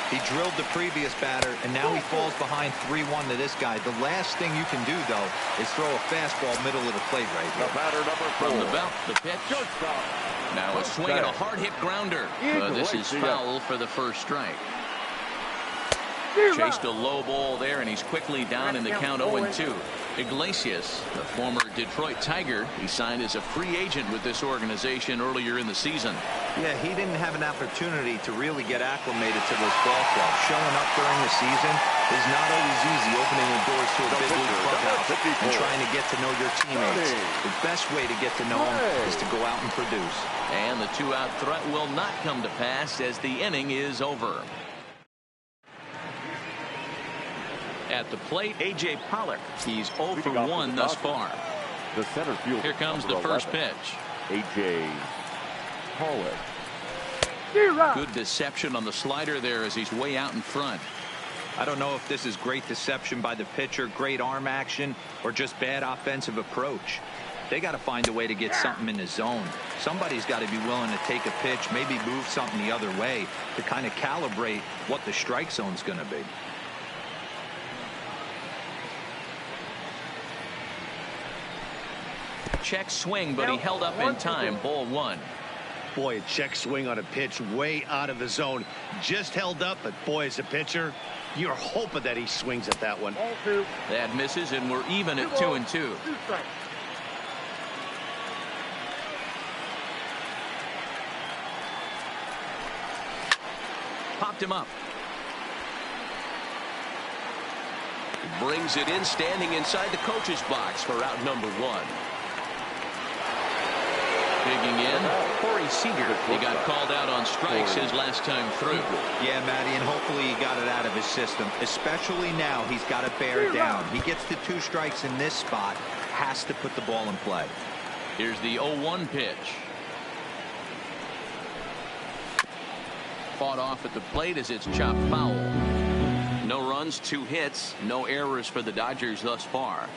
S2: He drilled the previous batter, and now he falls behind 3-1 to this guy. The last thing you can do, though, is throw a fastball middle of the plate right here.
S4: The batter number 4.
S1: From the belt, the pitch. Now a swing and a hard-hit grounder. This is foul for the first strike. Chased a low ball there, and he's quickly down in the count 0-2. Iglesias, the former Detroit Tiger, he signed as a free agent with this organization earlier in the season.
S2: Yeah, he didn't have an opportunity to really get acclimated to this ball club. Showing up during the season is not always easy, opening the doors to a big league clubhouse and trying to get to know your teammates. The best way to get to know them is to go out and produce.
S1: And the two-out threat will not come to pass as the inning is over. At the plate, A.J. Pollock. He's 0 for 1 thus far.
S4: The center fielder.
S1: Here comes the first pitch.
S4: A.J. Pollock.
S1: Good deception on the slider there as he's way out in front.
S2: I don't know if this is great deception by the pitcher, great arm action, or just bad offensive approach. They got to find a way to get something in the zone. Somebody's got to be willing to take a pitch, maybe move something the other way to kind of calibrate what the strike zone's going to be.
S1: Check swing, but he held up in time. Ball one.
S3: Boy, a check swing on a pitch way out of the zone. Just held up, but boy, as a pitcher, you're hoping that he swings at that one.
S1: That misses, and we're even at 2-2. Popped him up. Brings it in, standing inside the coach's box for out number 1. Digging in, Corey Seager. He got called out on strikes his last time through.
S2: Yeah, Matty, and hopefully he got it out of his system. Especially now, he's got to bear down. He gets to 2 strikes in this spot, has to put the ball in play.
S1: Here's the 0-1 pitch. Fought off at the plate as it's chopped foul. No runs, 2 hits, no errors for the Dodgers thus far.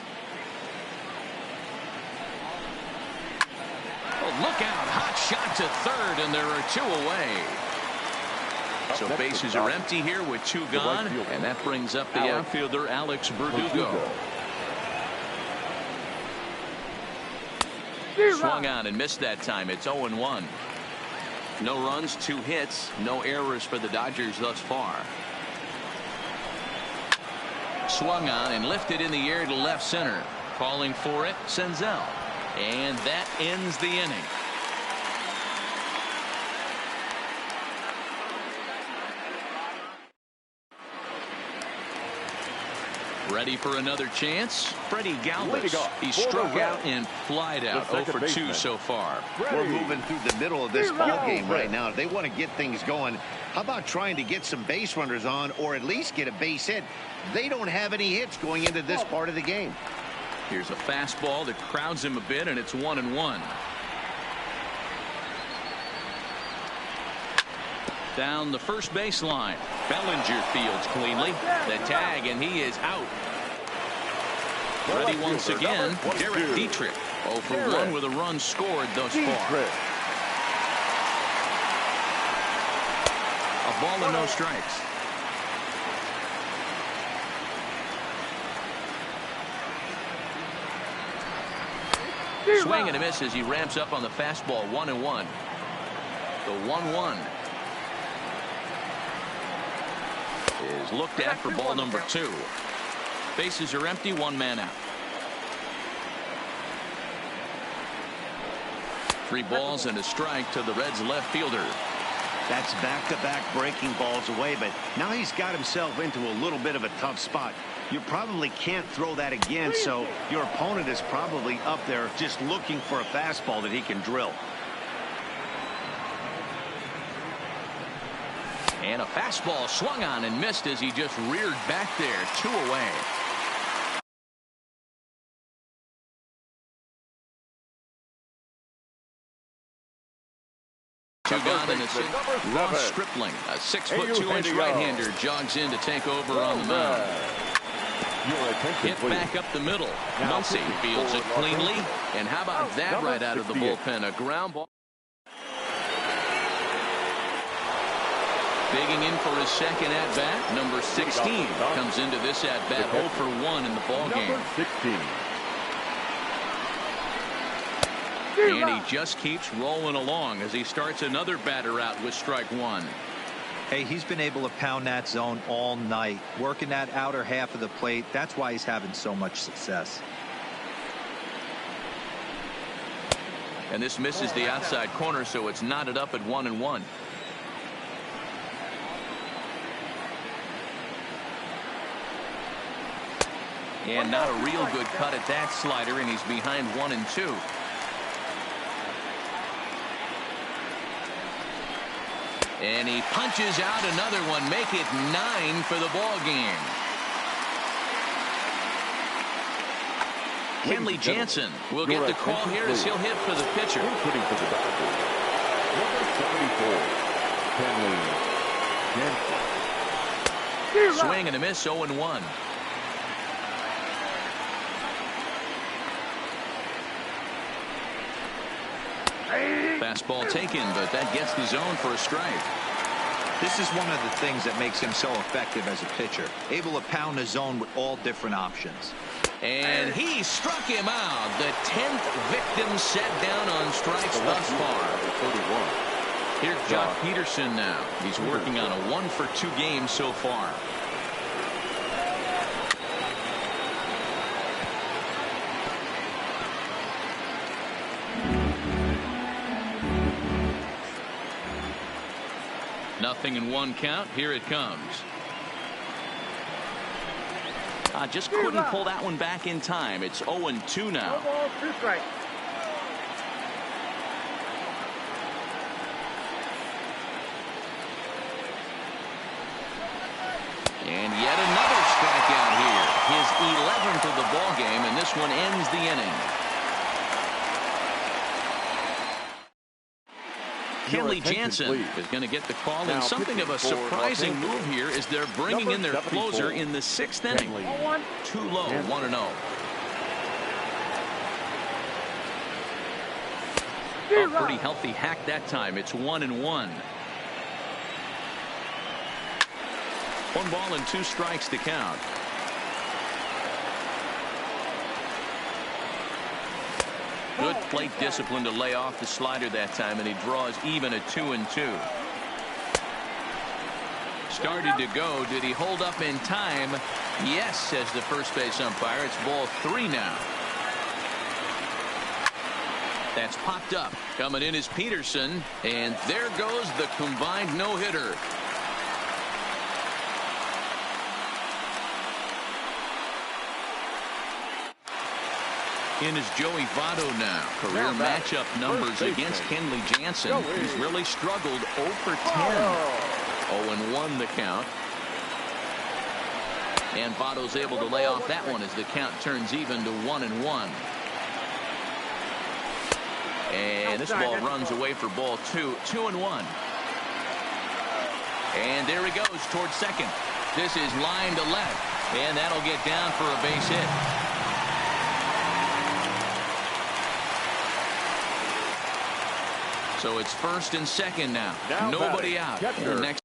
S1: Oh, look out. Hot shot to third, and there are 2 away. So bases are empty here with 2 gone, and that brings up the outfielder, Alex Verdugo. Swung on and missed that time. It's 0-1. No runs, 2 hits, no errors for the Dodgers thus far. Swung on and lifted in the air to left center. Calling for it, Senzel. And that ends the inning. Ready for another chance. Freddie
S4: Leading
S1: Galvis.
S4: off
S1: He
S4: for the
S1: struck out
S4: Reds,
S1: and flied out.
S4: the
S1: 0 for 2
S4: baseman.
S1: so far.
S3: We're moving through the middle of this ball game right now. If they want to get things going, how about trying to get some base runners on or at least get a base hit? They don't have any hits going into this part of the game.
S1: Here's a fastball that crowds him a bit, and it's 1-1. Down the first baseline. Bellinger fields cleanly. The tag, and he is out. Ready once again, Derek Dietrich. 0 for 1 with a run scored thus far. A ball and no strikes. Swing and a miss as he ramps up on the fastball. 1-1. The 1-1 is looked at for ball number 2. Bases are empty, 1 man out. 3 balls and a strike to the Reds left fielder.
S3: That's back-to-back breaking balls away, but now he's got himself into a little bit of a tough spot. You probably can't throw that again, so your opponent is probably up there just looking for a fastball that he can drill.
S1: And a fastball swung on and missed as he just reared back there. 2 away. Two gone in the 6th. Ross Stripling, a 6'2" right-hander, jogs in to take over on the mound. Hit back up the middle. Muncy fields it cleanly. And how about that right out of the bullpen? A ground ball. Digging in for his second at-bat. Number 16 comes into this at-bat 0 for 1 in the ballgame.
S4: Number 16.
S1: And he just keeps rolling along as he starts another batter out with strike 1.
S2: Hey, he's been able to pound that zone all night, working that outer half of the plate. That's why he's having so much success.
S1: And this misses the outside corner, so it's knotted up at 1-1. And not a real good cut at that slider, and he's behind 1-2. And he punches out another one, make it 9 for the ball game. Kenley Jansen will get the call here as he'll hit for the pitcher.
S4: Hitting for the Dodgers, number 74, Kenley Jansen.
S1: Swing and a miss, 0-1. Fastball taken, but that gets the zone for a strike.
S2: This is one of the things that makes him so effective as a pitcher, able to pound the zone with all different options.
S1: And he struck him out. The 10th victim set down on strikes thus far.
S4: 31.
S1: Here's Jock Peterson now. He's working on a 1 for 2 game so far. Nothing in 1 count. Here it comes. Just couldn't pull that one back in time. It's 0-2 now.
S5: 1 ball, 2 strikes.
S1: And yet another strikeout here. His 11th of the ball game, and this one ends the inning. Kenley Jansen is going to get the call, and something of a surprising move here is they're bringing in their closer in the 6th inning. Too low, 1-0. A pretty healthy hack that time. It's 1-1. 1 ball and 2 strikes to count. Good plate discipline to lay off the slider that time, and he draws even at 2-2. Started to go. Did he hold up in time? Yes, says the first base umpire. It's ball 3 now. That's popped up. Coming in is Peterson, and there goes the combined no-hitter. in is Joey Votto now. Career matchup numbers against Kenley Jansen. He's really struggled 0 for 10. 0-1 the count. And Votto's able to lay off that one as the count turns even to 1-1. And this ball runs away for ball 2. 2-1. And there he goes towards second. This is line to left. And that'll get down for a base hit. So it's first and second now. Nobody out. The next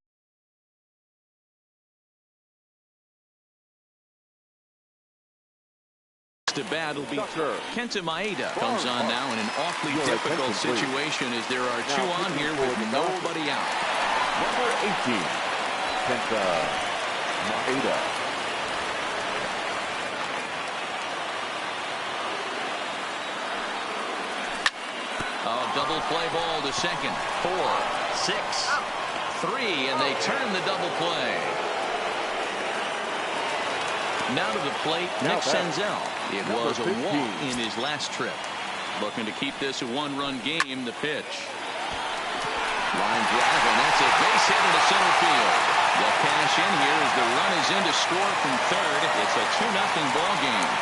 S1: to bat will be Kenta Maeda. Comes on now in an awfully difficult situation as there are 2 on here with nobody out.
S4: Number 18, Kenta Maeda.
S1: Double play ball to second. 4, 6, 3, and they turn the double play. Now to the plate, Nick Senzel. It was a walk in his last trip. Looking to keep this a 1-run game. The pitch. Line drive, and that's a base hit into center field. They'll cash in here as the run is in to score from third. It's a 2-0 ball game.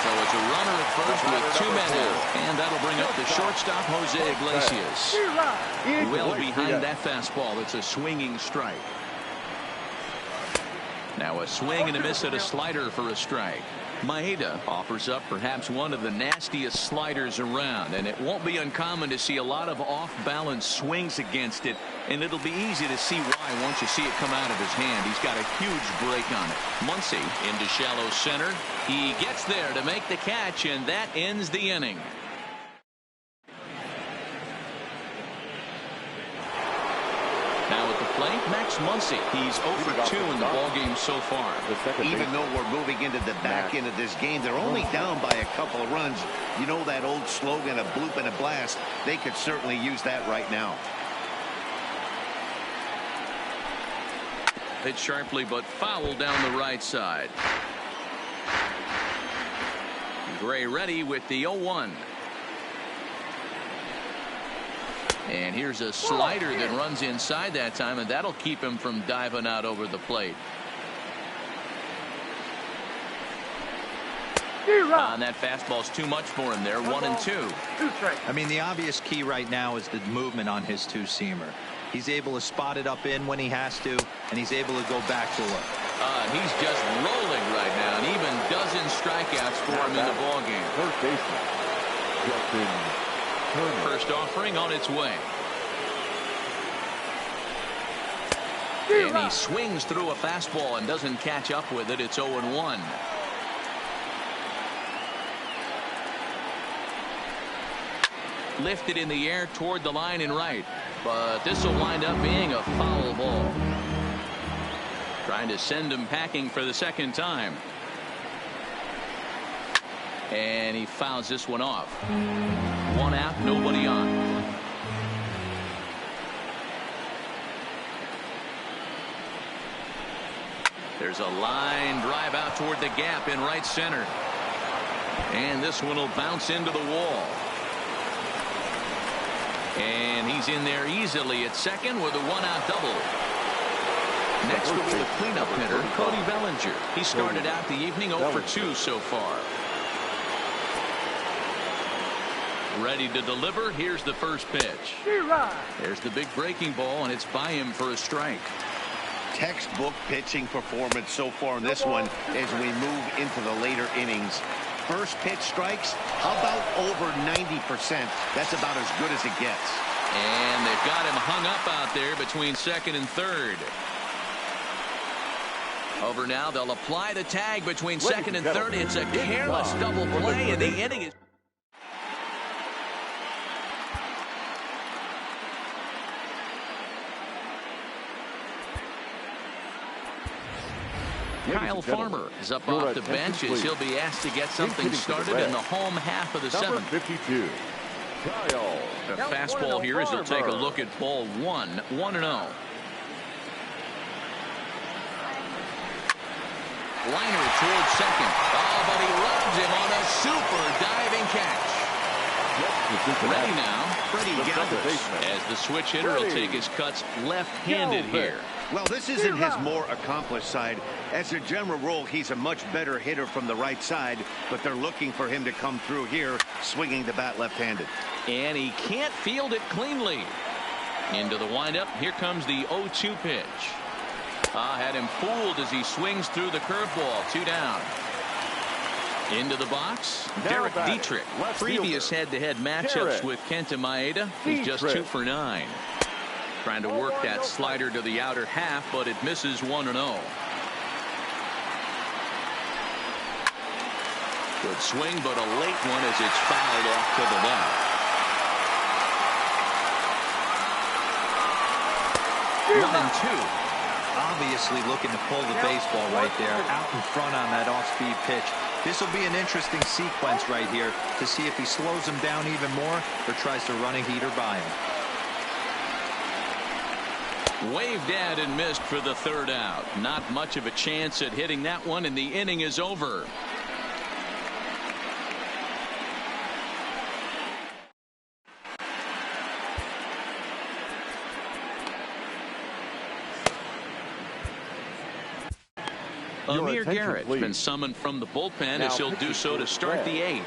S1: So it's a runner at first with 2 men out. And that'll bring up the shortstop, Jose Iglesias. Well behind that fastball. It's a swinging strike. Now a swing and a miss at a slider for a strike. Maeda offers up perhaps one of the nastiest sliders around, and it won't be uncommon to see a lot of off-balance swings against it, and it'll be easy to see why once you see it come out of his hand. He's got a huge break on it. Muncy into shallow center. He gets there to make the catch, and that ends the inning. Now at the plate, Max Muncy. He's 0 for 2 in the ballgame so far.
S3: Even though we're moving into the back end of this game, they're only down by a couple of runs. You know that old slogan, a bloop and a blast. They could certainly use that right now.
S1: Hit sharply but foul down the right side. Gray ready with the 0-1. And here's a slider that runs inside that time, and that'll keep him from diving out over the plate. And that fastball's too much for him there. 1-2.
S2: I mean, the obvious key right now is the movement on his 2-seamer. He's able to spot it up in when he has to, and he's able to go back to it.
S1: He's just rolling right now, and even dozen strikeouts for him in the ballgame.
S4: First baseman, Justin.
S1: First offering on its way. And he swings through a fastball and doesn't catch up with it. It's 0-1. Lifted in the air toward the line and right. But this will wind up being a foul ball. Trying to send him packing for the second time. And he fouls this one off. 1 out, nobody on. There's a line drive out toward the gap in right center. And this one will bounce into the wall. And he's in there easily at second with a 1-out double. Next will be the cleanup hitter, Cody Bellinger. He started out the evening 0 for 2 so far. Ready to deliver. Here's the first pitch. There's the big breaking ball, and it's by him for a strike.
S3: Textbook pitching performance so far in this one as we move into the later innings. First pitch strikes, how about over 90%? That's about as good as it gets.
S1: And they've got him hung up out there between second and third. Over now, they'll apply the tag between second and third. It's a careless double play, and the inning is... Kyle Farmer is up off the bench as he'll be asked to get something started in the home half of the seventh.
S4: 52. Kyle.
S1: The fastball here as he'll take a look at ball 1. 1-0. Liner towards second. Oh, but he loves him on a super diving catch. Ready now, Freddie Galvis, as the switch hitter will take his cuts left-handed here.
S3: Well, this isn't his more accomplished side. As a general rule, he's a much better hitter from the right side, but they're looking for him to come through here, swinging the bat left-handed.
S1: And he can't field it cleanly. Into the windup, here comes the 0-2 pitch. Had him fooled as he swings through the curveball. 2 down. Into the box, Derek Dietrich. Previous head-to-head matchups with Kenta Maeda, he's just 2 for 9. Trying to work that slider to the outer half, but it misses 1-0. Good swing, but a late one as it's fouled off to the left. 1-2.
S2: Obviously looking to pull the baseball right there, out in front on that off-speed pitch. This will be an interesting sequence right here to see if he slows him down even more or tries to run a heater by him.
S1: Waved at and missed for the 3rd out. Not much of a chance at hitting that one, and the inning is over. Amir Garrett's been summoned from the bullpen as he'll do so to start the 8th.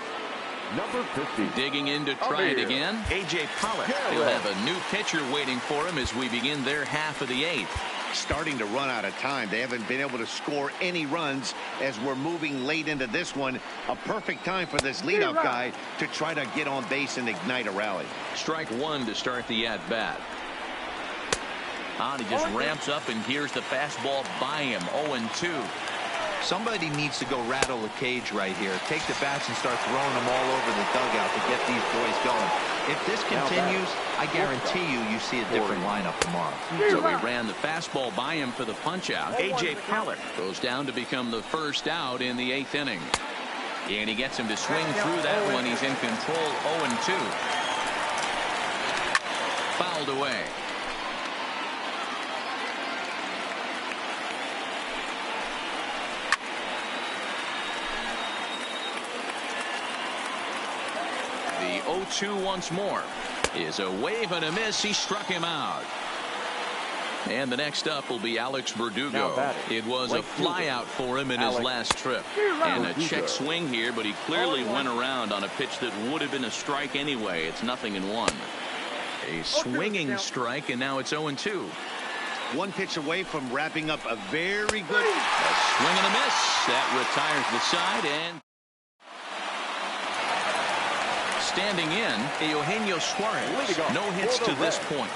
S4: Number 50.
S1: Digging in to try it again, A.J. Pollock. He'll have a new pitcher waiting for him as we begin their half of the 8th.
S3: Starting to run out of time. They haven't been able to score any runs as we're moving late into this one. A perfect time for this leadoff guy to try to get on base and ignite a rally.
S1: Strike 1 to start the at-bat. He just ramps up, and here's the fastball by him. 0-2.
S2: Somebody needs to go rattle the cage right here. Take the bats and start throwing them all over the dugout to get these boys going. If this continues, I guarantee you see a different lineup tomorrow.
S1: So he ran the fastball by him for the punch-out. A.J. Pollock goes down to become the 1st out in the 8th inning. And he gets him to swing through that one. He's in control. 0-2. Fouled away. The 0-2 once more is a wave and a miss. He struck him out. And the next up will be Alex Verdugo. It was a fly out for him in his last trip. And a check swing here, but he clearly went around on a pitch that would have been a strike anyway. It's 0-1. A swinging strike, and now it's 0-2.
S3: One pitch away from wrapping up a very good
S1: swing and a miss. That retires the side, and standing in, Eugenio Suarez. No hits to this point.